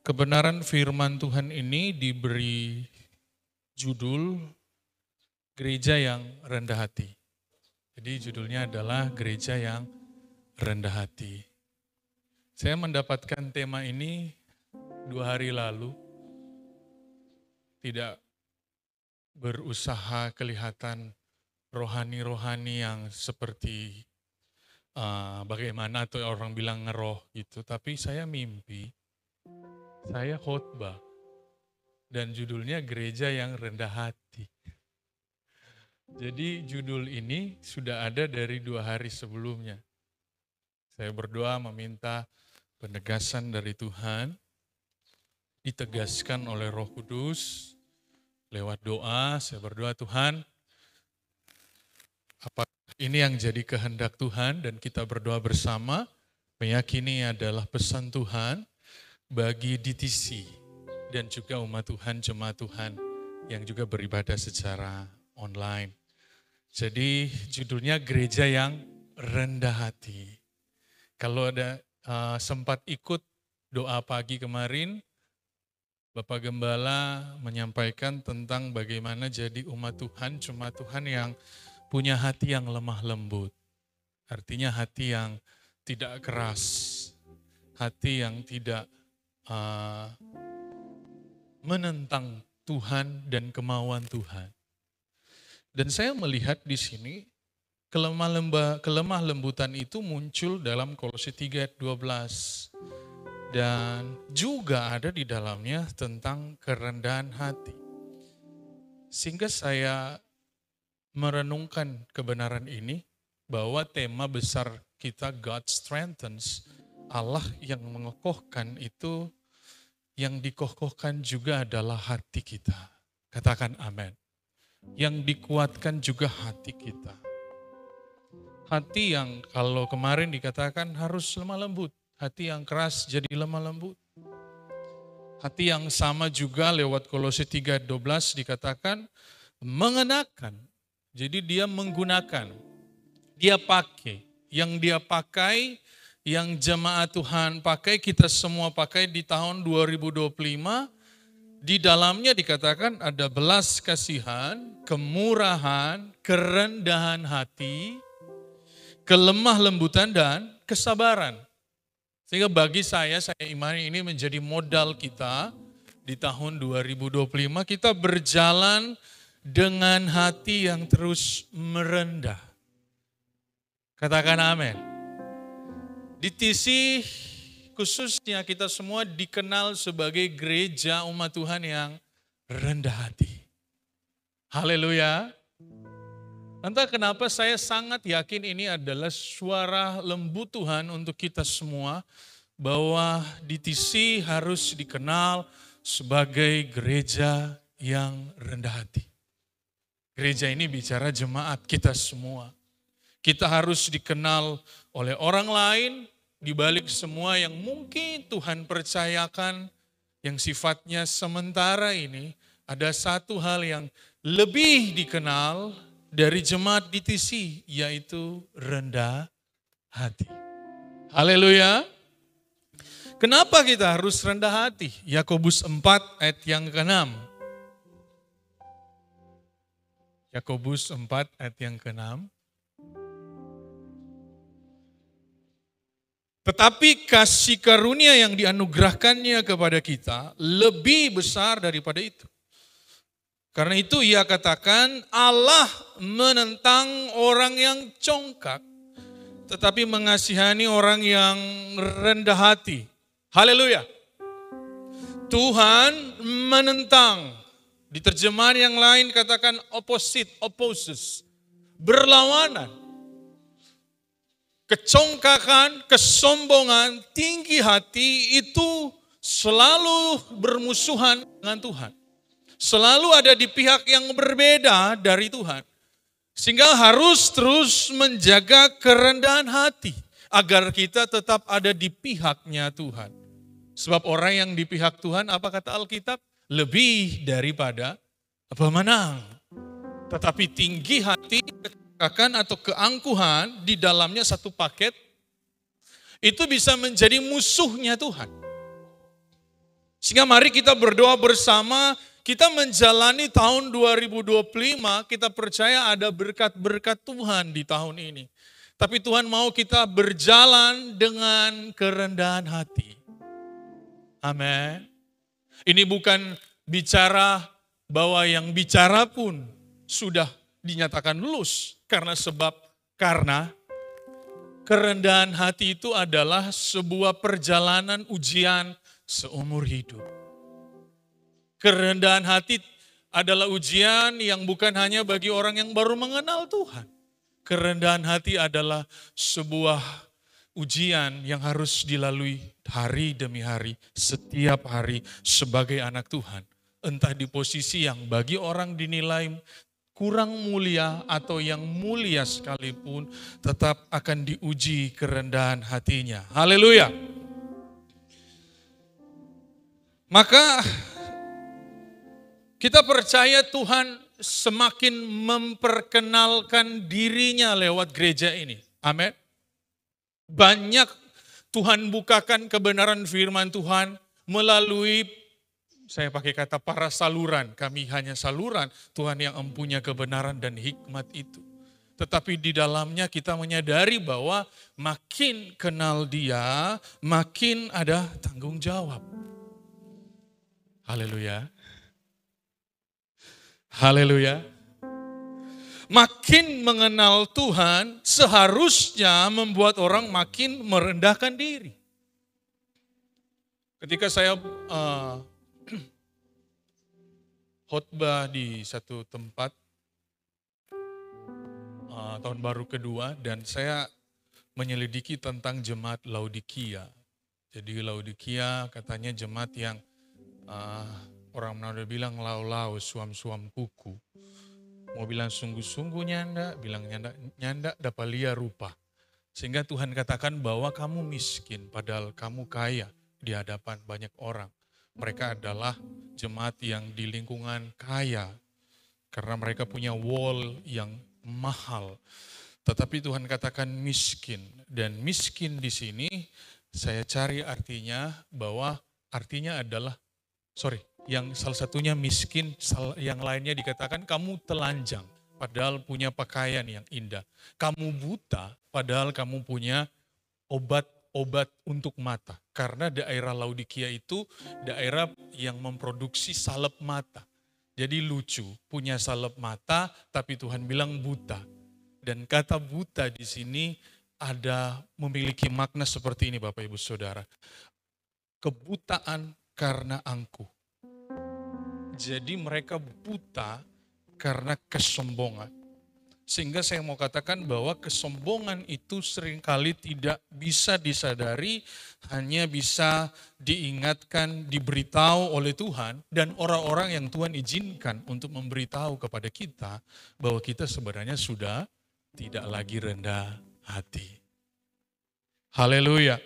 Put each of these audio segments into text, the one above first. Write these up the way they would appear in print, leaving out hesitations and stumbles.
Kebenaran firman Tuhan ini diberi judul Gereja yang Rendah Hati. Jadi judulnya adalah Gereja yang Rendah Hati. Saya mendapatkan tema ini 2 hari lalu. Tidak berusaha kelihatan rohani-rohani yang seperti bagaimana atau orang bilang ngeroh gitu. Tapi saya mimpi. Saya khotbah dan judulnya Gereja yang Rendah Hati. Jadi judul ini sudah ada dari 2 hari sebelumnya. Saya berdoa meminta penegasan dari Tuhan, ditegaskan oleh Roh Kudus. Lewat doa, saya berdoa Tuhan, apa ini yang jadi kehendak Tuhan dan kita berdoa bersama, meyakini adalah pesan Tuhan bagi DTC dan juga umat Tuhan, jemaat Tuhan yang juga beribadah secara online. Jadi judulnya Gereja yang Rendah Hati. Kalau ada sempat ikut doa pagi kemarin, Bapak Gembala menyampaikan tentang bagaimana jadi umat Tuhan, jemaat Tuhan yang punya hati yang lemah lembut. Artinya hati yang tidak keras, hati yang tidak menentang Tuhan dan kemauan Tuhan. Dan saya melihat di sini kelemah lembutan itu muncul dalam Kolose 3 ayat 12. Dan juga ada di dalamnya tentang kerendahan hati. Sehingga saya merenungkan kebenaran ini bahwa tema besar kita God Strengthens, Allah yang mengokohkan itu, yang dikokohkan juga adalah hati kita. Katakan amin. Yang dikuatkan juga hati kita. Hati yang kalau kemarin dikatakan harus lemah lembut. Hati yang keras jadi lemah lembut. Hati yang sama juga lewat Kolose 3:12 dikatakan mengenakan. Jadi dia menggunakan. Dia pakai. Yang dia pakai, yang jemaat Tuhan pakai, kita semua pakai di tahun 2025, di dalamnya dikatakan ada belas kasihan, kemurahan, kerendahan hati, kelemah lembutan dan kesabaran. Sehingga bagi saya imani ini menjadi modal kita di tahun 2025, kita berjalan dengan hati yang terus merendah. Katakan amin. Di TC khususnya kita semua dikenal sebagai gereja umat Tuhan yang rendah hati. Haleluya. Entah kenapa saya sangat yakin ini adalah suara lembut Tuhan untuk kita semua. Bahwa DTC harus dikenal sebagai gereja yang rendah hati. Gereja ini bicara jemaat kita semua. Kita harus dikenal oleh orang lain di balik semua yang mungkin Tuhan percayakan yang sifatnya sementara ini. Ada satu hal yang lebih dikenal dari jemaat DTC, yaitu rendah hati. Haleluya. Kenapa kita harus rendah hati? Yakobus 4 ayat yang ke-6. Yakobus 4 ayat yang ke-6. Tetapi kasih karunia yang dianugerahkannya kepada kita lebih besar daripada itu. Karena itu ia katakan Allah menentang orang yang congkak, tetapi mengasihani orang yang rendah hati. Haleluya. Tuhan menentang. Di terjemahan yang lain katakan opposite, opposes. Berlawanan. Kecongkakan, kesombongan, tinggi hati itu selalu bermusuhan dengan Tuhan. Selalu ada di pihak yang berbeda dari Tuhan. Sehingga harus terus menjaga kerendahan hati. Agar kita tetap ada di pihaknya Tuhan. Sebab orang yang di pihak Tuhan, apa kata Alkitab? Lebih daripada pemenang. Tetapi tinggi hati, kecongkakan atau keangkuhan di dalamnya satu paket. Itu bisa menjadi musuhnya Tuhan. Sehingga mari kita berdoa bersama, kita menjalani tahun 2025, kita percaya ada berkat-berkat Tuhan di tahun ini. Tapi Tuhan mau kita berjalan dengan kerendahan hati. Amin. Ini bukan bicara bahwa yang bicara pun sudah dinyatakan lulus. Karena kerendahan hati itu adalah sebuah perjalanan ujian seumur hidup. Kerendahan hati adalah ujian yang bukan hanya bagi orang yang baru mengenal Tuhan. Kerendahan hati adalah sebuah ujian yang harus dilalui hari demi hari, setiap hari sebagai anak Tuhan. Entah di posisi yang bagi orang dinilai kurang mulia atau yang mulia sekalipun, tetap akan diuji kerendahan hatinya. Haleluya. Maka kita percaya Tuhan semakin memperkenalkan dirinya lewat gereja ini. Amin. Banyak Tuhan bukakan kebenaran firman Tuhan melalui, saya pakai kata para saluran. Kami hanya saluran, Tuhan yang empunya kebenaran dan hikmat itu. Tetapi di dalamnya kita menyadari bahwa makin kenal Dia, makin ada tanggung jawab. Haleluya. Haleluya. Makin mengenal Tuhan seharusnya membuat orang makin merendahkan diri. Ketika saya khotbah di satu tempat tahun baru kedua dan saya menyelidiki tentang jemaat Laodikia. Jadi Laodikia katanya jemaat yang orang Manado bilang lau-lau, suam-suam kuku. Mau bilang sungguh-sungguh nyanda, bilang nyanda dapat liar rupa. Sehingga Tuhan katakan bahwa kamu miskin padahal kamu kaya di hadapan banyak orang. Mereka adalah jemaat yang di lingkungan kaya karena mereka punya wall yang mahal. Tetapi Tuhan katakan miskin, dan miskin di sini saya cari artinya bahwa artinya adalah yang salah satunya miskin, yang lainnya dikatakan kamu telanjang padahal punya pakaian yang indah. Kamu buta padahal kamu punya obat untuk mata. Karena daerah Laodikia itu daerah yang memproduksi salep mata. Jadi lucu, punya salep mata tapi Tuhan bilang buta. Dan kata buta di sini memiliki makna seperti ini Bapak Ibu Saudara. Kebutaan karena angkuh. Jadi mereka buta karena kesombongan. Sehingga saya mau katakan bahwa kesombongan itu seringkali tidak bisa disadari, hanya bisa diingatkan, diberitahu oleh Tuhan, dan orang-orang yang Tuhan izinkan untuk memberitahu kepada kita bahwa kita sebenarnya sudah tidak lagi rendah hati. Haleluya.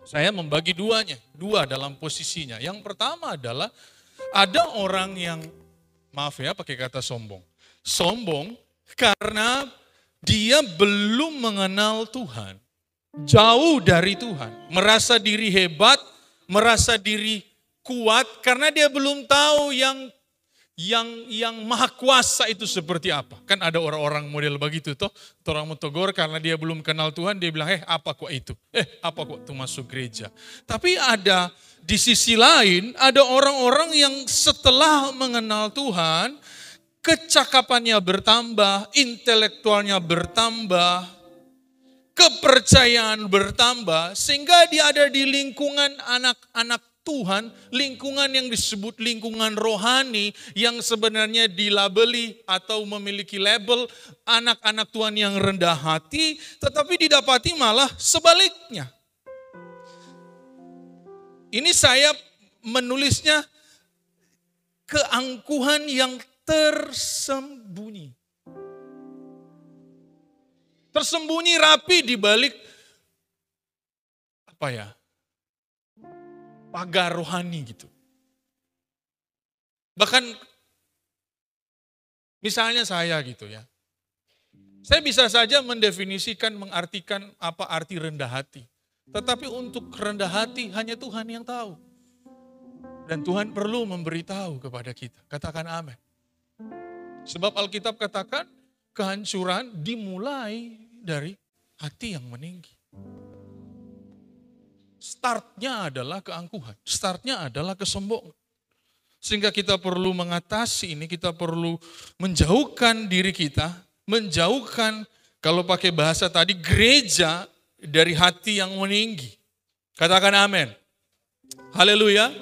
Saya membagi dua dalam posisinya. Yang pertama adalah ada orang yang, maaf ya pakai kata sombong. Sombong karena dia belum mengenal Tuhan. Jauh dari Tuhan. Merasa diri hebat, merasa diri kuat karena dia belum tahu yang maha kuasa itu seperti apa. Kan ada orang-orang model begitu toh. Orang Mutogor karena dia belum kenal Tuhan, dia bilang apa kok itu? Apa kok itu masuk gereja? Tapi ada di sisi lain, ada orang-orang yang setelah mengenal Tuhan, kecakapannya bertambah, intelektualnya bertambah, kepercayaan bertambah, sehingga dia ada di lingkungan anak-anak Tuhan, lingkungan yang disebut lingkungan rohani yang sebenarnya dilabeli atau memiliki label anak-anak Tuhan yang rendah hati, tetapi didapati malah sebaliknya. Ini saya menulisnya keangkuhan yang tersembunyi. Tersembunyi rapi di balik pagar rohani gitu. Bahkan misalnya saya gitu ya. Saya bisa saja mendefinisikan, mengartikan apa arti rendah hati. Tetapi untuk rendah hati hanya Tuhan yang tahu. Dan Tuhan perlu memberitahu kepada kita. Katakan amin. Sebab Alkitab katakan kehancuran dimulai dari hati yang meninggi. Startnya adalah keangkuhan. Startnya adalah kesombongan. Sehingga kita perlu mengatasi ini, kita perlu menjauhkan diri kita, menjauhkan, kalau pakai bahasa tadi, gereja dari hati yang meninggi. Katakan amin. Haleluya.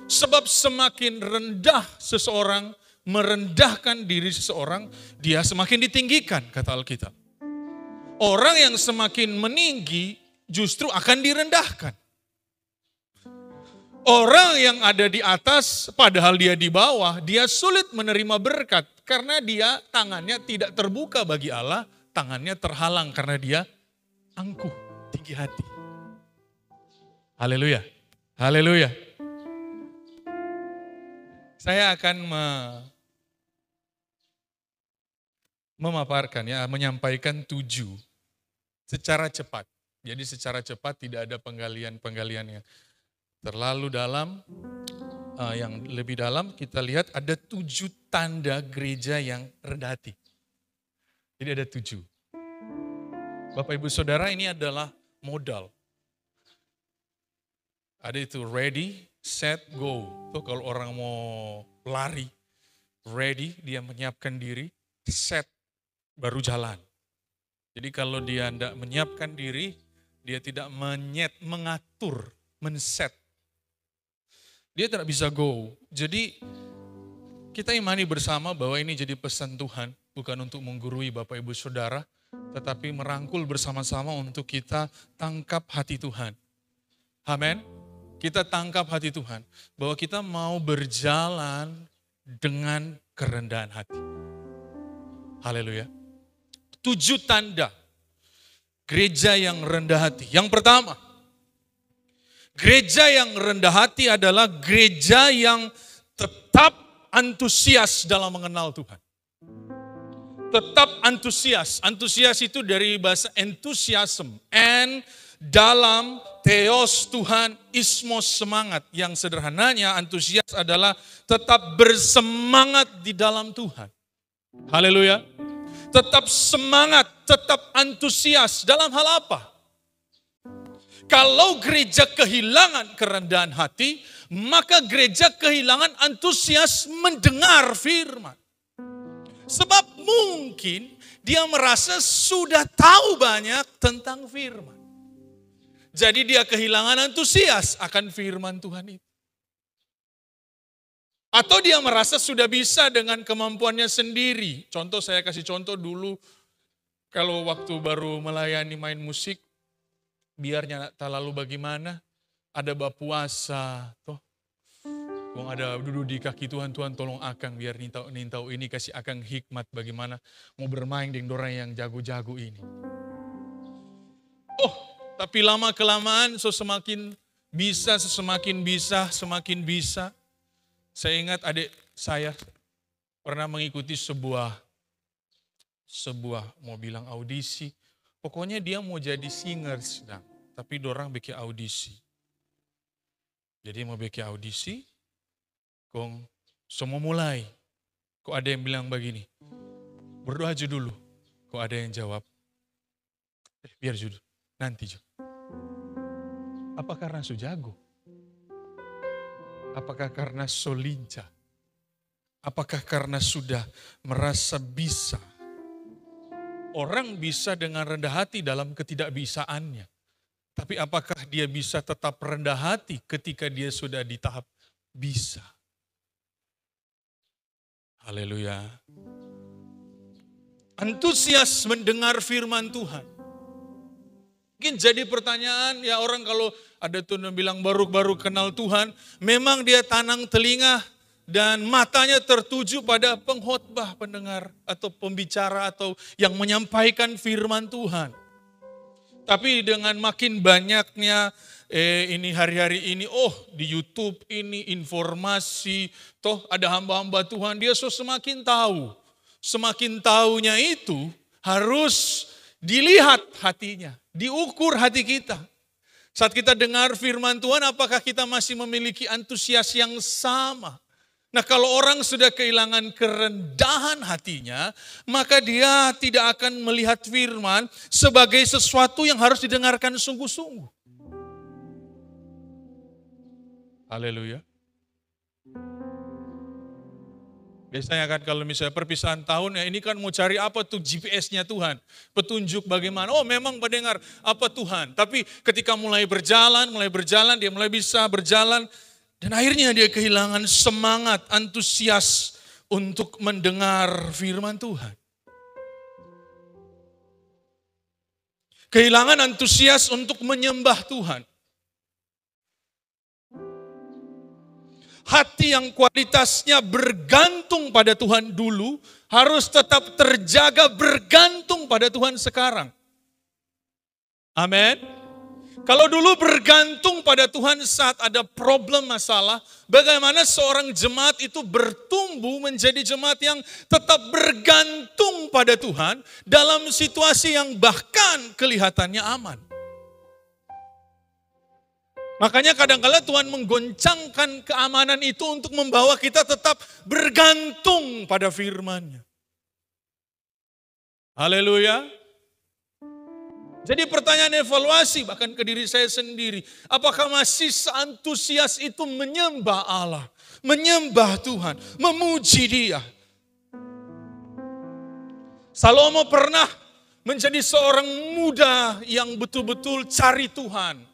Sebab semakin rendah seseorang, merendahkan diri seseorang, dia semakin ditinggikan, kata Alkitab. Orang yang semakin meninggi justru akan direndahkan. Orang yang ada di atas padahal dia di bawah, dia sulit menerima berkat karena dia tangannya tidak terbuka bagi Allah, tangannya terhalang karena dia angkuh, tinggi hati. Haleluya. Haleluya. Saya akan memaparkan menyampaikan 7 secara cepat. Jadi secara cepat tidak ada penggalian-penggalian yang terlalu dalam. Yang lebih dalam kita lihat ada 7 tanda gereja yang rendah hati. Jadi ada 7. Bapak Ibu Saudara, ini adalah modal. Ada itu ready, set, go. Tuh kalau orang mau lari, ready, dia menyiapkan diri, set, baru jalan. Jadi kalau dia tidak menyiapkan diri, dia tidak mengatur, men-set. Dia tidak bisa go. Jadi kita imani bersama bahwa ini jadi pesan Tuhan, bukan untuk menggurui Bapak Ibu Saudara, tetapi merangkul bersama-sama untuk kita tangkap hati Tuhan. Amin. Kita tangkap hati Tuhan, bahwa kita mau berjalan dengan kerendahan hati. Haleluya. 7 tanda gereja yang rendah hati. Yang pertama, gereja yang rendah hati adalah gereja yang tetap antusias dalam mengenal Tuhan. Tetap antusias. Antusias itu dari bahasa enthusiasm. And dalam theos Tuhan, ismos semangat. Yang sederhananya antusias adalah tetap bersemangat di dalam Tuhan. Haleluya. Tetap semangat, tetap antusias dalam hal apa? Kalau gereja kehilangan kerendahan hati, maka gereja kehilangan antusias mendengar firman. Sebab mungkin dia merasa sudah tahu banyak tentang firman. Jadi dia kehilangan antusias akan firman Tuhan itu. Atau dia merasa sudah bisa dengan kemampuannya sendiri. Contoh, saya kasih contoh dulu, kalau waktu baru melayani main musik, biarnya tak lalu bagaimana, ada bab puasa, toh. Wong ada duduk di kaki Tuhan, Tuhan tolong akang biar nintau ini, kasih akang hikmat bagaimana mau bermain dengan orang yang jago-jago ini. Oh, tapi lama kelamaan semakin bisa, semakin bisa. Saya ingat adik saya pernah mengikuti sebuah mau bilang audisi. Pokoknya dia mau jadi singer sedang, tapi dorang bikin audisi. Jadi mau bikin audisi, kong semua mulai. Kok ada yang bilang begini, berdoa aja dulu. Kok ada yang jawab, biar judul, nanti juga. Apa karena su jago? Apakah karena solinca? Apakah karena sudah merasa bisa? Orang bisa dengan rendah hati dalam ketidakbisaannya. Tapi apakah dia bisa tetap rendah hati ketika dia sudah di tahap bisa? Haleluya. Antusias mendengar firman Tuhan. Mungkin jadi pertanyaan, ya orang kalau ada tuh yang bilang baru kenal Tuhan, memang dia tanang telinga dan matanya tertuju pada pengkhotbah, pendengar atau pembicara atau yang menyampaikan firman Tuhan. Tapi dengan makin banyaknya ini hari-hari ini, di YouTube ini informasi, toh ada hamba-hamba Tuhan, dia semakin tahu. Semakin tahunya itu harus dilihat hatinya, diukur hati kita. Saat kita dengar firman Tuhan, apakah kita masih memiliki antusias yang sama? Nah, kalau orang sudah kehilangan kerendahan hatinya, maka dia tidak akan melihat firman sebagai sesuatu yang harus didengarkan sungguh-sungguh. Haleluya. Biasanya kan kalau misalnya perpisahan tahun, ya ini kan mau cari apa tuh GPS-nya Tuhan. Petunjuk bagaimana. Oh memang mendengar apa Tuhan. Tapi ketika mulai berjalan, dia mulai bisa berjalan. Dan akhirnya dia kehilangan semangat, antusias untuk mendengar firman Tuhan. Kehilangan antusias untuk menyembah Tuhan. Hati yang kualitasnya bergantung pada Tuhan dulu, harus tetap terjaga bergantung pada Tuhan sekarang. Amin. Kalau dulu bergantung pada Tuhan saat ada problem masalah, bagaimana seorang jemaat itu bertumbuh menjadi jemaat yang tetap bergantung pada Tuhan dalam situasi yang bahkan kelihatannya aman. Makanya kadang-kala Tuhan menggoncangkan keamanan itu untuk membawa kita tetap bergantung pada firman-Nya. Haleluya. Jadi pertanyaan evaluasi bahkan ke diri saya sendiri. Apakah masih seantusias itu menyembah Allah, menyembah Tuhan, memuji Dia? Salomo pernah menjadi seorang muda yang betul-betul cari Tuhan.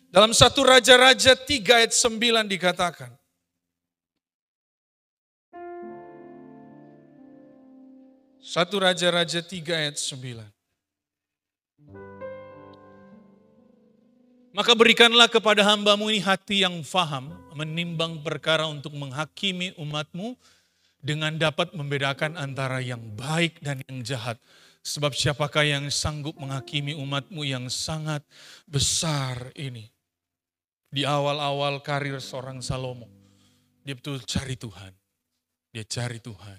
Dalam 1 Raja-Raja 3 ayat 9 dikatakan. 1 Raja-Raja 3 ayat 9. Maka berikanlah kepada hamba-Mu ini hati yang faham, menimbang perkara untuk menghakimi umat-Mu, dengan dapat membedakan antara yang baik dan yang jahat. Sebab siapakah yang sanggup menghakimi umat-Mu yang sangat besar ini? Di awal-awal karir seorang Salomo, dia betul cari Tuhan. Dia cari Tuhan.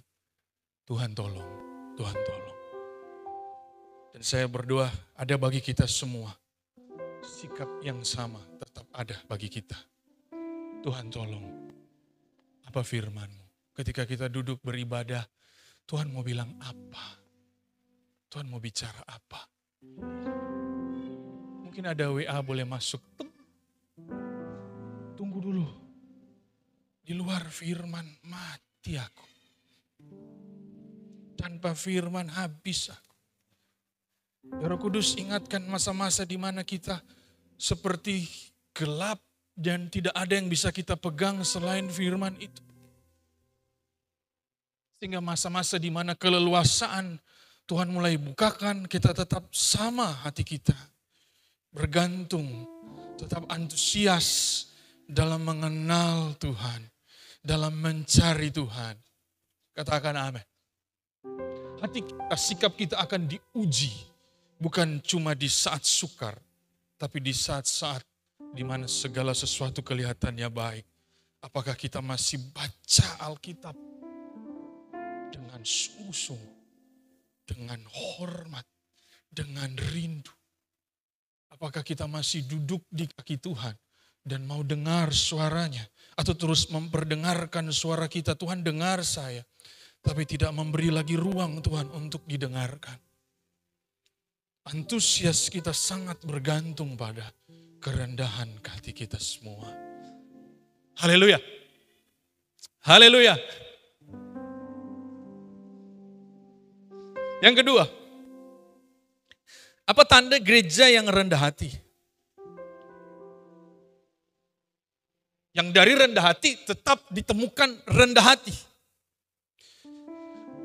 Tuhan tolong, Tuhan tolong. Dan saya berdoa ada bagi kita semua. Sikap yang sama tetap ada bagi kita. Tuhan tolong. Apa firman-Mu? Ketika kita duduk beribadah, Tuhan mau bilang apa? Tuhan mau bicara apa? Mungkin ada WA boleh masuk. Tunggu dulu. Di luar firman mati aku. Tanpa firman habis aku. Ya Roh Kudus ingatkan masa-masa di mana kita seperti gelap dan tidak ada yang bisa kita pegang selain firman itu. Sehingga masa-masa di mana keleluasaan Tuhan mulai bukakan, kita tetap sama hati kita. Bergantung, tetap antusias dalam mengenal Tuhan, dalam mencari Tuhan. Katakan amin. Hati kita, sikap kita akan diuji. Bukan cuma di saat sukar, tapi di saat-saat di mana segala sesuatu kelihatannya baik. Apakah kita masih baca Alkitab dengan sungguh-sungguh, dengan hormat, dengan rindu? Apakah kita masih duduk di kaki Tuhan dan mau dengar suaranya? Atau terus memperdengarkan suara kita, Tuhan dengar saya, tapi tidak memberi lagi ruang Tuhan untuk didengarkan. Antusias kita sangat bergantung pada kerendahan hati kita semua. Haleluya. Haleluya. Yang kedua, apa tanda gereja yang rendah hati? Yang dari rendah hati tetap ditemukan rendah hati.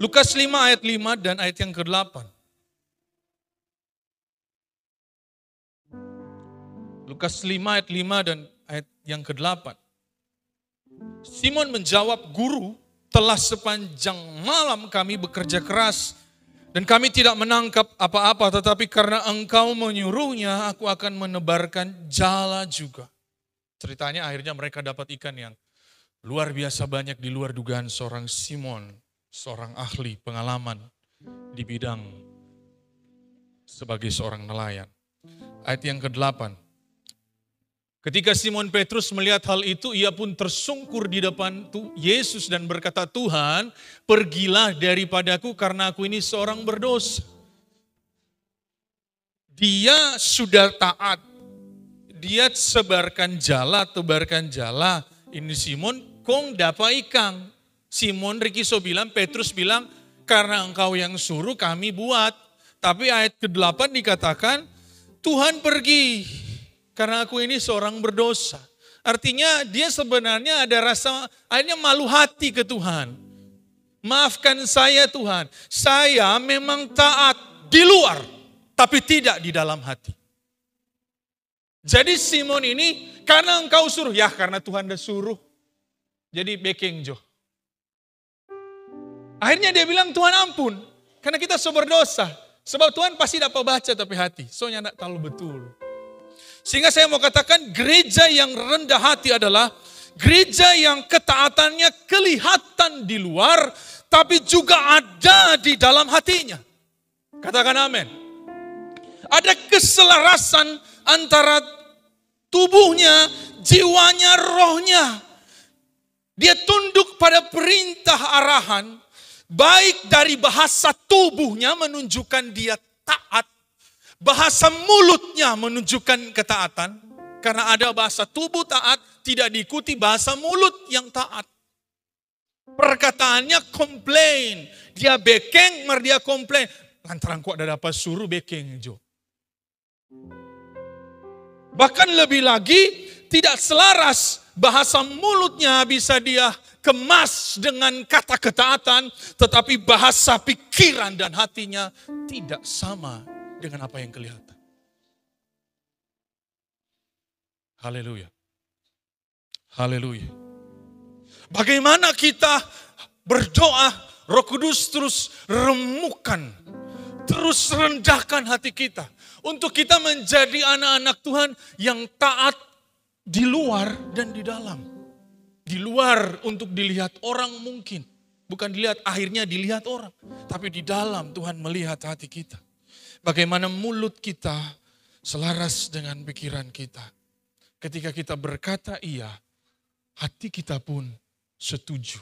Lukas 5 ayat 5 dan ayat yang ke-8. Lukas 5 ayat 5 dan ayat yang ke-8. Simon menjawab, Guru, telah sepanjang malam kami bekerja keras dan kami tidak menangkap apa-apa, tetapi karena Engkau menyuruhnya, aku akan menebarkan jala juga. Ceritanya akhirnya mereka dapat ikan yang luar biasa banyak di luar dugaan seorang Simon, seorang ahli pengalaman di bidang sebagai seorang nelayan. Ayat yang ke-8. Ketika Simon Petrus melihat hal itu, ia pun tersungkur di depan Yesus dan berkata, Tuhan, pergilah daripadaku karena aku ini seorang berdosa. Dia sudah taat. Dia tebarkan jala. Ini Simon, kong dapat ikang. Simon Rikiso bilang, Petrus bilang, karena engkau yang suruh kami buat. Tapi ayat ke-8 dikatakan, Tuhan pergi. Karena aku ini seorang berdosa. Artinya dia sebenarnya ada rasa, akhirnya malu hati ke Tuhan. Maafkan saya Tuhan. Saya memang taat di luar, tapi tidak di dalam hati. Jadi Simon ini, karena engkau suruh. Ya karena Tuhan udah suruh. Jadi bekeng jo. Akhirnya dia bilang Tuhan ampun. Karena kita berdosa. Sebab Tuhan pasti dapat baca tapi hati. Soalnya tidak terlalu betul. Sehingga saya mau katakan gereja yang rendah hati adalah gereja yang ketaatannya kelihatan di luar, tapi juga ada di dalam hatinya. Katakan amin. Ada keselarasan antara tubuhnya, jiwanya, rohnya. Dia tunduk pada perintah arahan, baik dari bahasa tubuhnya menunjukkan dia taat. Bahasa mulutnya menunjukkan ketaatan. Karena ada bahasa tubuh taat, tidak diikuti bahasa mulut yang taat. Perkataannya komplain. Dia bekeng, dia komplain. Lantaran kok ada dapat suruh bekeng jo. Bahkan lebih lagi, tidak selaras bahasa mulutnya bisa dia kemas dengan kata ketaatan. Tetapi bahasa pikiran dan hatinya tidak sama dengan apa yang kelihatan. Haleluya. Haleluya. Bagaimana kita berdoa, Roh Kudus terus remukan, terus rendahkan hati kita. Untuk kita menjadi anak-anak Tuhan yang taat di luar dan di dalam. Di luar untuk dilihat orang mungkin. Bukan dilihat, akhirnya dilihat orang. Tapi di dalam Tuhan melihat hati kita. Bagaimana mulut kita selaras dengan pikiran kita. Ketika kita berkata iya, hati kita pun setuju.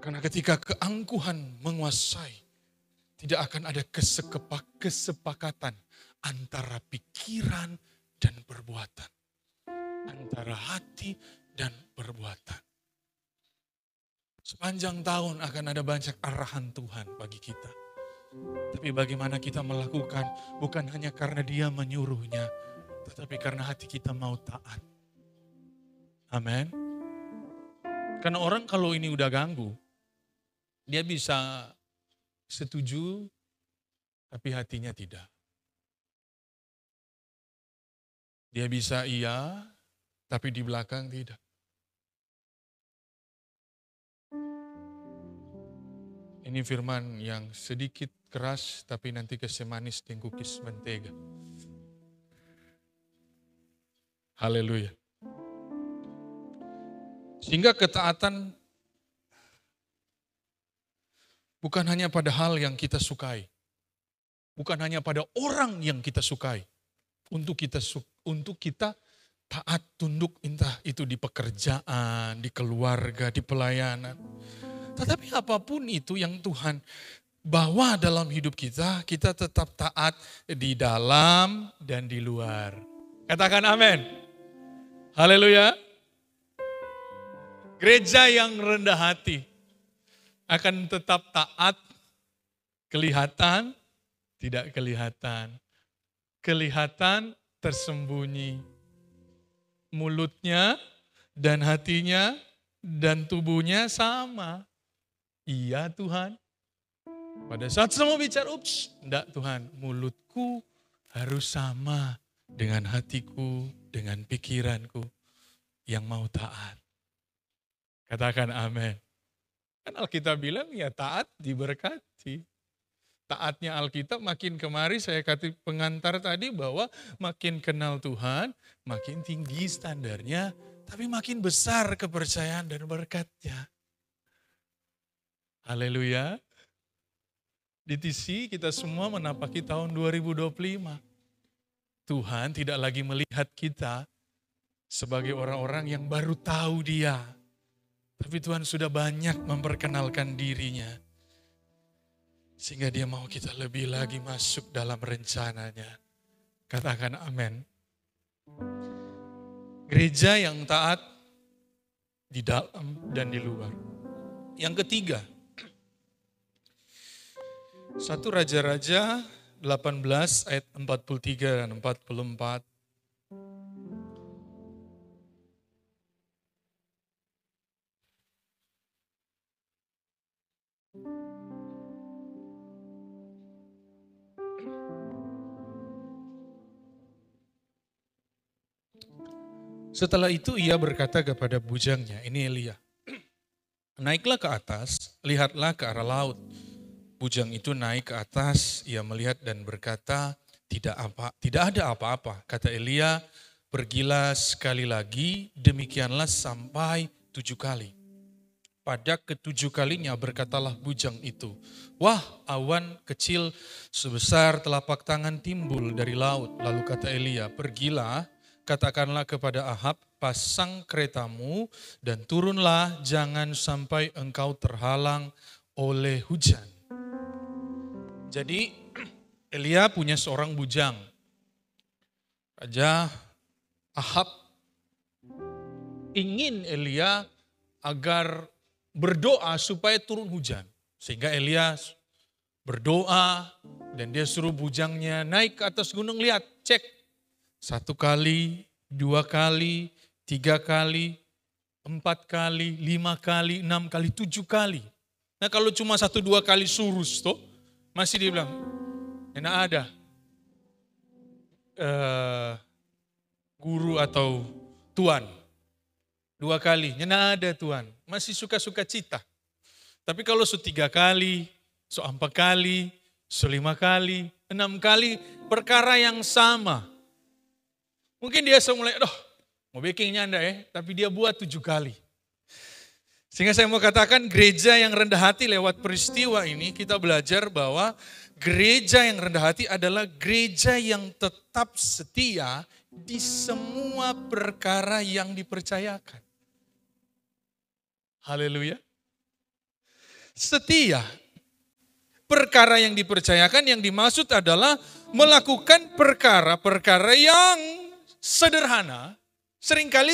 Karena ketika keangkuhan menguasai, tidak akan ada kesepakatan antara pikiran dan perbuatan. Antara hati dan perbuatan. Sepanjang tahun akan ada banyak arahan Tuhan bagi kita. Tapi bagaimana kita melakukan bukan hanya karena dia menyuruhnya, tetapi karena hati kita mau taat. Amin. Karena orang kalau ini udah ganggu, dia bisa setuju, tapi hatinya tidak. Dia bisa iya, tapi di belakang tidak. Ini firman yang sedikit keras, tapi nanti kasih manis dan kukis mentega. Haleluya. Sehingga ketaatan bukan hanya pada hal yang kita sukai. Bukan hanya pada orang yang kita sukai. Untuk kita taat tunduk, entah itu di pekerjaan, di keluarga, di pelayanan. Tetapi apapun itu yang Tuhan bawa dalam hidup kita, kita tetap taat di dalam dan di luar. Katakan amin. Haleluya. Gereja yang rendah hati akan tetap taat, kelihatan, tidak kelihatan. Kelihatan tersembunyi. Mulutnya dan hatinya dan tubuhnya sama. Iya Tuhan. Pada saat saya mau bicara, enggak Tuhan, mulutku harus sama dengan hatiku, dengan pikiranku yang mau taat. Katakan amin. Kan Alkitab bilang ya taat diberkati. Taatnya Alkitab makin kemari saya kata pengantar tadi bahwa makin kenal Tuhan, makin tinggi standarnya, tapi makin besar kepercayaan dan berkatnya. Haleluya. Di TC kita semua menapaki tahun 2025. Tuhan tidak lagi melihat kita sebagai orang-orang yang baru tahu Dia. Tapi Tuhan sudah banyak memperkenalkan dirinya. Sehingga Dia mau kita lebih lagi masuk dalam rencananya. Katakan amin. Gereja yang taat di dalam dan di luar. Yang ketiga, 1 Raja-Raja 18 ayat 43 dan 44. Setelah itu ia berkata kepada bujangnya, ini Elia, naiklah ke atas, lihatlah ke arah laut. Bujang itu naik ke atas, ia melihat dan berkata, tidak ada apa-apa. Kata Elia, pergilah sekali lagi, demikianlah sampai 7 kali. Pada ke-7 kalinya berkatalah bujang itu, wah, awan kecil sebesar telapak tangan timbul dari laut. Lalu kata Elia, pergilah, katakanlah kepada Ahab, pasang keretamu dan turunlah, jangan sampai engkau terhalang oleh hujan. Jadi Elia punya seorang bujang. Raja Ahab ingin Elia agar berdoa supaya turun hujan. Sehingga Elia berdoa dan dia suruh bujangnya naik ke atas gunung, lihat, cek. 1 kali, 2 kali, 3 kali, 4 kali, 5 kali, 6 kali, 7 kali. Nah kalau cuma 1-2 kali surus toh, masih dia bilang, enak ada guru atau tuan. 2 kali, enak ada tuan. Masih suka-suka cita. Tapi kalau 3 kali, 4 kali, 5 kali, 6 kali, perkara yang sama. Mungkin dia mulai, mau bakingnya anda tapi dia buat 7 kali. Sehingga saya mau katakan gereja yang rendah hati lewat peristiwa ini kita belajar bahwa gereja yang rendah hati adalah gereja yang tetap setia di semua perkara yang dipercayakan. Haleluya. Setia. Perkara yang dipercayakan yang dimaksud adalah melakukan perkara-perkara yang sederhana, seringkali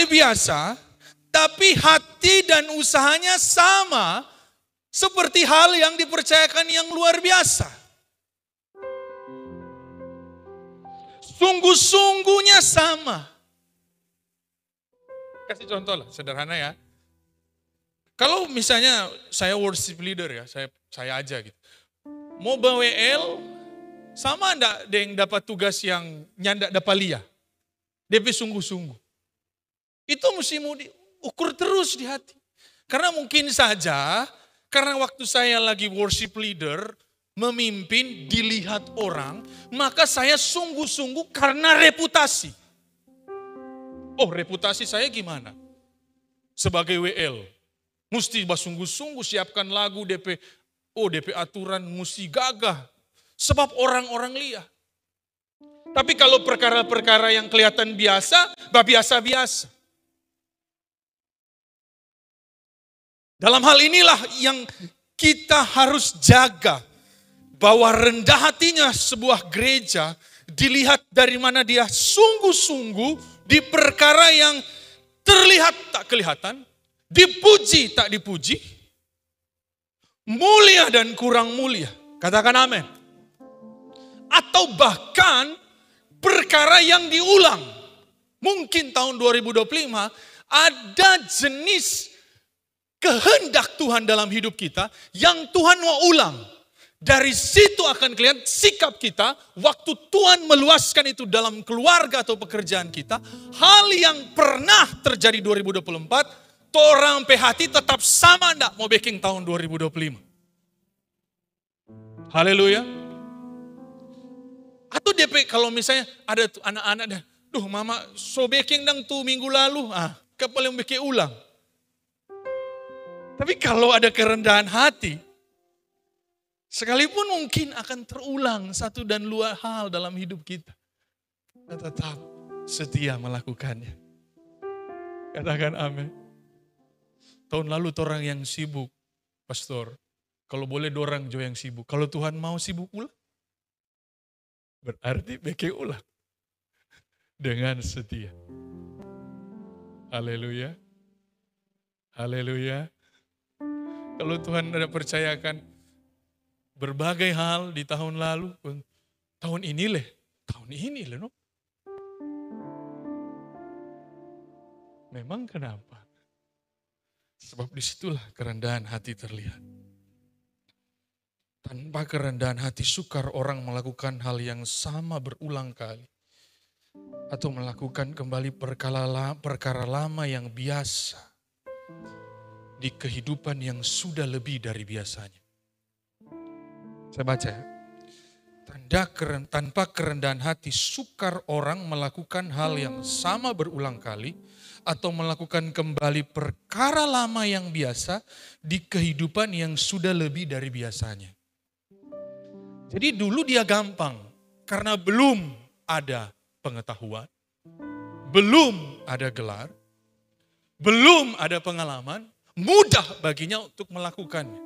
biasa, tapi hati dan usahanya sama seperti hal yang dipercayakan yang luar biasa. Sungguh-sungguhnya sama. Kasih contoh lah, sederhana ya. Kalau misalnya saya worship leader ya, saya aja gitu. Mau bawa WL, sama enggak yang dapat tugas yang nyandak dapat lia? DP sungguh-sungguh. Itu mesti mau diukur terus di hati. Karena mungkin saja, karena waktu saya lagi worship leader, memimpin, dilihat orang, maka saya sungguh-sungguh karena reputasi. Oh, reputasi saya gimana? Sebagai WL, mesti sungguh-sungguh siapkan lagu DP aturan mesti gagah. Sebab orang-orang lihat. Tapi kalau perkara-perkara yang kelihatan biasa, biasa-biasa. Dalam hal inilah yang kita harus jaga. Bahwa rendah hatinya sebuah gereja dilihat dari mana dia sungguh-sungguh di perkara yang terlihat tak kelihatan, dipuji tak dipuji, mulia dan kurang mulia. Katakan amin. Atau bahkan perkara yang diulang. Mungkin tahun 2025 ada jenis kehendak Tuhan dalam hidup kita yang Tuhan mau ulang. Dari situ akan kelihatan sikap kita waktu Tuhan meluaskan itu dalam keluarga atau pekerjaan kita. Hal yang pernah terjadi 2024, orang hati tetap sama enggak mau baking tahun 2025. Haleluya. Atau DP kalau misalnya ada tuh anak-anak dah, mama so baking dang tuh minggu lalu, kapal yang baking ulang. Tapi kalau ada kerendahan hati, Sekalipun mungkin akan terulang satu dan dua hal dalam hidup kita. Kita tetap setia melakukannya. Katakan amin. Tahun lalu orang yang sibuk, pastor. Kalau boleh dorang jo yang sibuk. Kalau Tuhan mau sibuk ulang, berarti beke ulang. Dengan setia. Haleluya. Haleluya. Kalau Tuhan ada percayakan berbagai hal di tahun lalu, tahun ini no. Memang kenapa? Sebab disitulah kerendahan hati terlihat. Tanpa kerendahan hati sukar orang melakukan hal yang sama berulang kali. Atau melakukan kembali perkara lama yang biasa. Di kehidupan yang sudah lebih dari biasanya. Saya baca ya. Tanpa kerendahan hati sukar orang melakukan hal yang sama berulang kali. Atau melakukan kembali perkara lama yang biasa di kehidupan yang sudah lebih dari biasanya. Jadi dulu dia gampang karena belum ada pengetahuan, belum ada gelar, belum ada pengalaman, mudah baginya untuk melakukannya.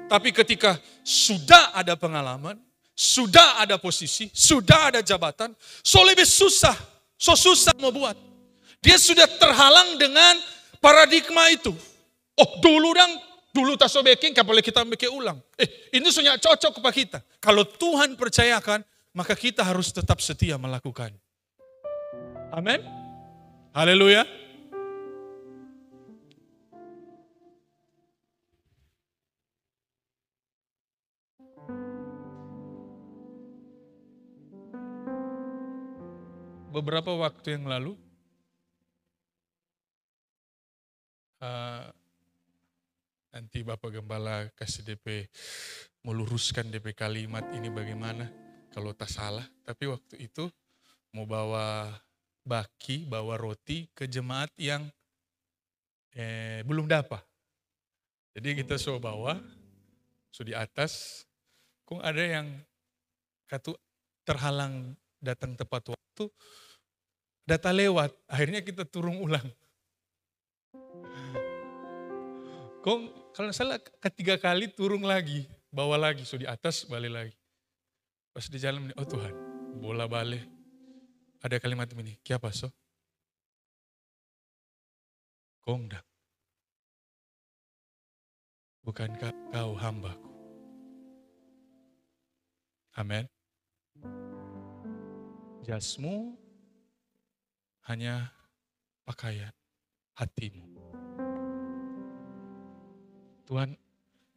Tapi ketika sudah ada pengalaman, sudah ada posisi, sudah ada jabatan, lebih susah, susah mau buat. Dia sudah terhalang dengan paradigma itu. Oh dulu tak so baking, boleh kita bikin ulang. Ini sudah cocok kepada kita. Kalau Tuhan percayakan, maka kita harus tetap setia melakukan. Amin. Haleluya. Beberapa waktu yang lalu, nanti Bapak Gembala kasih DP meluruskan DP kalimat ini bagaimana kalau tak salah. Tapi waktu itu mau bawa bawa roti ke jemaat yang belum dapat. Jadi kita bawa, di atas, kok ada yang terhalang datang tepat waktu, data lewat, akhirnya kita turun ulang. Kok kalau salah ketiga kali turun lagi, bawa lagi, di atas balik lagi. Pas di jalan, oh Tuhan, bola balik. Ada kalimat ini, kiapa so? Kongdak. Bukankah kau hambaku? Amin. Jasmu hanya pakaian hatimu. Tuhan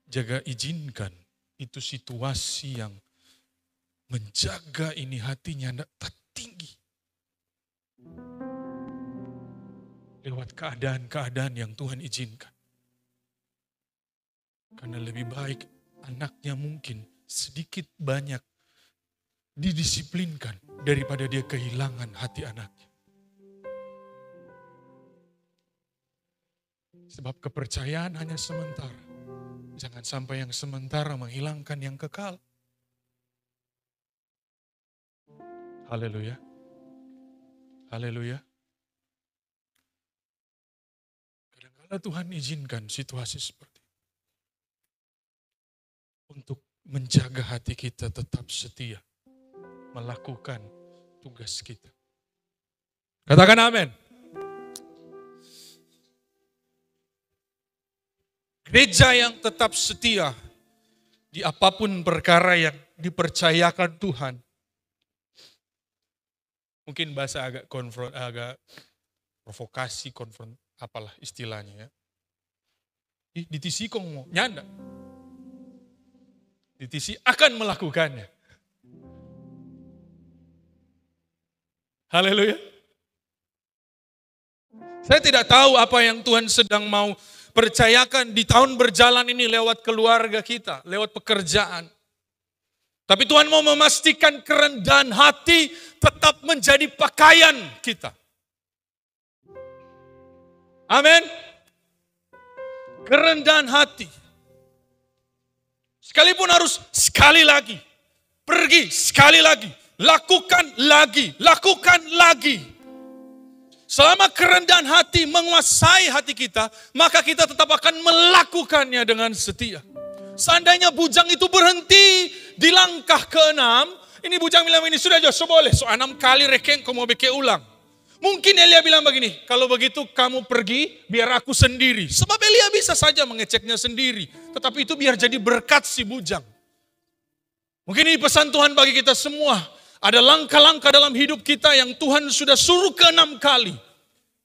jaga izinkan itu situasi yang menjaga ini hatinya tak tinggi. Lewat keadaan-keadaan yang Tuhan izinkan. Karena lebih baik anaknya mungkin sedikit banyak didisiplinkan daripada dia kehilangan hati anaknya. Sebab kepercayaan hanya sementara. Jangan sampai yang sementara menghilangkan yang kekal. Haleluya. Haleluya. Kadang-kadang Tuhan izinkan situasi seperti itu. Untuk menjaga hati kita tetap setia. Melakukan tugas kita. Katakan amin. Gereja yang tetap setia di apapun perkara yang dipercayakan Tuhan. Mungkin bahasa agak provokasi, apalah istilahnya ya. Ditisi kong mau nyanda. Ditisi akan melakukannya. Haleluya. Saya tidak tahu apa yang Tuhan sedang mau percayakan di tahun berjalan ini lewat keluarga kita, lewat pekerjaan. Tapi Tuhan mau memastikan kerendahan hati tetap menjadi pakaian kita. Amin. Kerendahan hati. Sekalipun harus sekali lagi. Pergi sekali lagi. Lakukan lagi. Lakukan lagi. Selama kerendahan hati menguasai hati kita, maka kita tetap akan melakukannya dengan setia. Seandainya bujang itu berhenti di langkah ke-6, ini bujang bilang ini, sudah Joshua boleh, 6 kali rekeng kau mau bikin ulang. Mungkin Elia bilang begini, kalau begitu kamu pergi biar aku sendiri. Sebab Elia bisa saja mengeceknya sendiri, tetapi itu biar jadi berkat si bujang. Mungkin ini pesan Tuhan bagi kita semua. Ada langkah-langkah dalam hidup kita yang Tuhan sudah suruh ke-6 kali.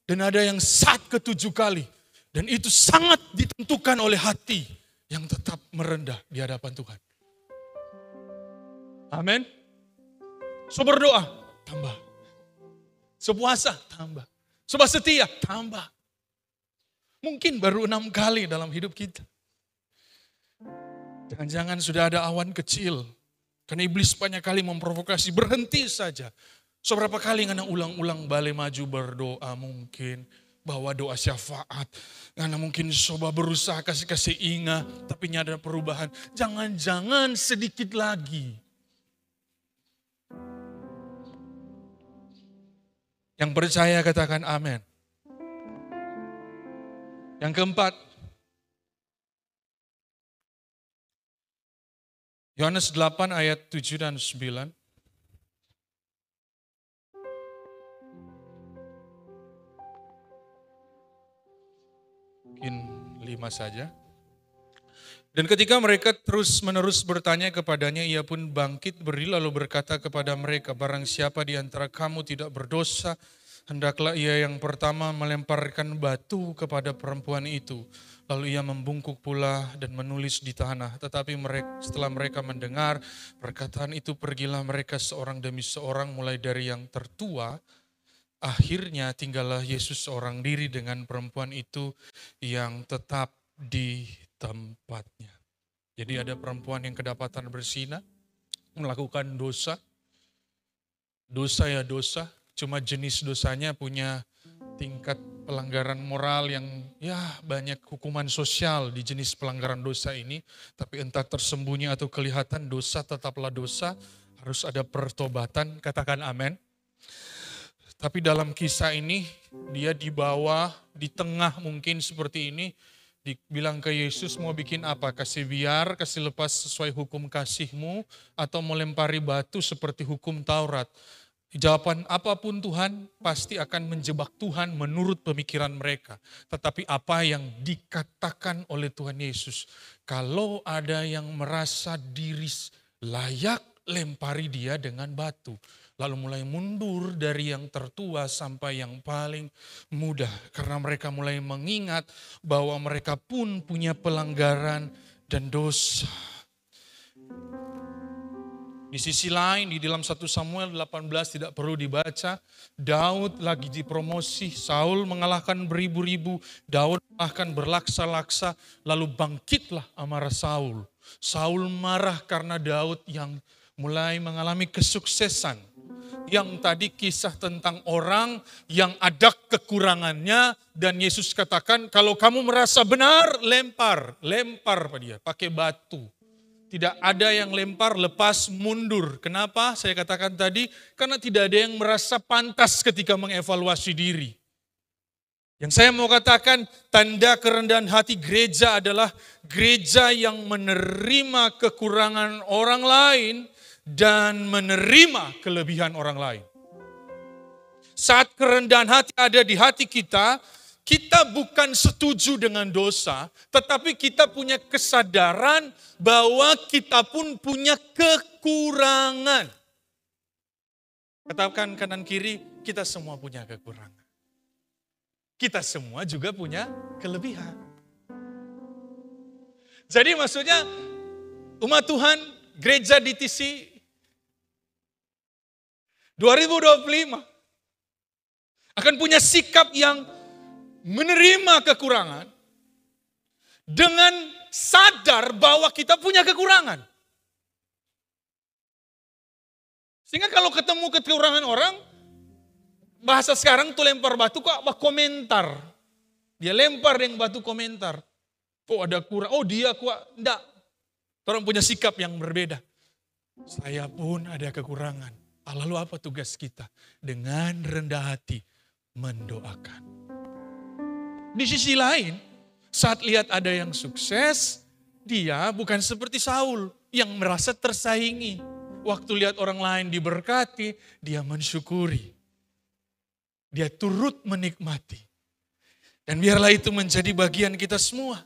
Dan ada yang saat ke-7 kali. Dan itu sangat ditentukan oleh hati yang tetap merendah di hadapan Tuhan. Amin. So berdoa, tambah. So puasa, tambah. So setia, tambah. Mungkin baru 6 kali dalam hidup kita. Jangan-jangan sudah ada awan kecil. Karena iblis banyak kali memprovokasi, berhenti saja. Seberapa kali ngana ulang-ulang balik maju berdoa mungkin. Bawa doa syafaat. Ngana mungkin coba berusaha kasih-kasih ingat. Tapi ada perubahan. Jangan-jangan sedikit lagi. Yang percaya katakan amin. Yang keempat. Yohanes 8 ayat 7 dan 9. Mungkin 5 saja. Dan ketika mereka terus-menerus bertanya kepadanya, ia pun bangkit berdiri lalu berkata kepada mereka, barang siapa di antara kamu tidak berdosa, hendaklah ia yang pertama melemparkan batu kepada perempuan itu. Lalu ia membungkuk pula dan menulis di tanah. Tetapi setelah mereka mendengar perkataan itu, pergilah mereka seorang demi seorang mulai dari yang tertua. Akhirnya tinggallah Yesus seorang diri dengan perempuan itu yang tetap di tempatnya. Jadi ada perempuan yang kedapatan berzina, melakukan dosa. Dosa ya dosa, cuma jenis dosanya punya tingkat pelanggaran moral yang banyak hukuman sosial di jenis pelanggaran dosa ini. Tapi entah tersembunyi atau kelihatan, dosa tetaplah dosa, harus ada pertobatan, katakan amin. Tapi dalam kisah ini dia dibawa di tengah mungkin seperti ini, dibilang ke Yesus mau bikin apa? Kasih biar, kasih lepas sesuai hukum kasih-Mu, atau melempari batu seperti hukum Taurat. Jawaban apapun Tuhan pasti akan menjebak Tuhan menurut pemikiran mereka. Tetapi apa yang dikatakan oleh Tuhan Yesus, kalau ada yang merasa diri layak, lempari dia dengan batu. Lalu mulai mundur dari yang tertua sampai yang paling muda. Karena mereka mulai mengingat bahwa mereka pun punya pelanggaran dan dosa. Di sisi lain, di dalam 1 Samuel 18 tidak perlu dibaca, Daud lagi dipromosi, Saul mengalahkan beribu-ribu, Daud mengalahkan berlaksa-laksa, lalu bangkitlah amarah Saul. Saul marah karena Daud yang mulai mengalami kesuksesan. Yang tadi kisah tentang orang yang ada kekurangannya, dan Yesus katakan, kalau kamu merasa benar, lempar pada dia, pakai batu. Tidak ada yang lempar, lepas, mundur. Kenapa? Saya katakan tadi, karena tidak ada yang merasa pantas ketika mengevaluasi diri. Yang saya mau katakan, tanda kerendahan hati gereja adalah gereja yang menerima kekurangan orang lain dan menerima kelebihan orang lain. Saat kerendahan hati ada di hati kita bukan setuju dengan dosa, tetapi kita punya kesadaran bahwa kita pun punya kekurangan. Katakan kanan kiri, kita semua punya kekurangan. Kita semua juga punya kelebihan. Jadi maksudnya umat Tuhan, gereja DTC 2025 akan punya sikap yang menerima kekurangan dengan sadar bahwa kita punya kekurangan. Sehingga kalau ketemu kekurangan orang, bahasa sekarang tuh lempar batu kok komentar. Dia lempar dengan batu komentar. Oh ada kurang, oh dia kuat. Enggak. Orang punya sikap yang berbeda. Saya pun ada kekurangan. Lalu apa tugas kita? Dengan rendah hati mendoakan. Di sisi lain, saat lihat ada yang sukses, dia bukan seperti Saul yang merasa tersaingi. Waktu lihat orang lain diberkati, dia mensyukuri. Dia turut menikmati. Dan biarlah itu menjadi bagian kita semua.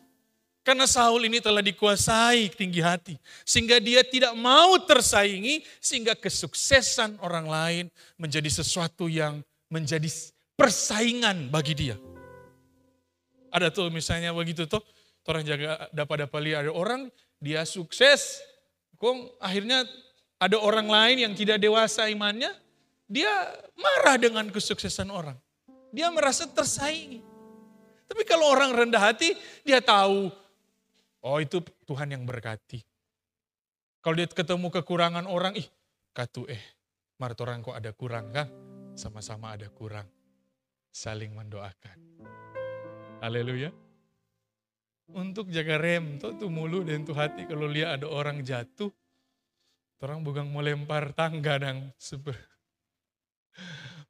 Karena Saul ini telah dikuasai tinggi hati. Sehingga dia tidak mau tersaingi. Sehingga kesuksesan orang lain menjadi sesuatu yang menjadi persaingan bagi dia. Ada tuh misalnya begitu tuh. Orang jaga dapat lihat ada orang dia sukses. Kok akhirnya ada orang lain yang tidak dewasa imannya. Dia marah dengan kesuksesan orang. Dia merasa tersaingi. Tapi kalau orang rendah hati dia tahu. Oh itu Tuhan yang berkati. Kalau dia ketemu kekurangan orang, katu marat orang kok ada kurang kan? Sama-sama ada kurang. Saling mendoakan. Haleluya. Untuk jaga rem, tuh mulut dan tuh hati kalau lihat ada orang jatuh. Orang bukan mau lempar tangga dan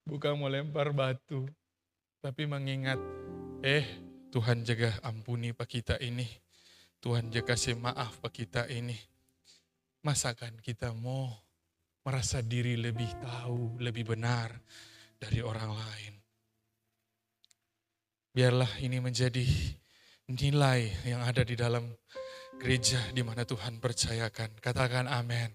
bukan mau lempar batu. Tapi mengingat, Tuhan jaga ampuni pak kita ini. Tuhan jaga kasih maaf pak kita ini. Masakan kita mau merasa diri lebih tahu, lebih benar dari orang lain. Biarlah ini menjadi nilai yang ada di dalam gereja di mana Tuhan percayakan. Katakan amin.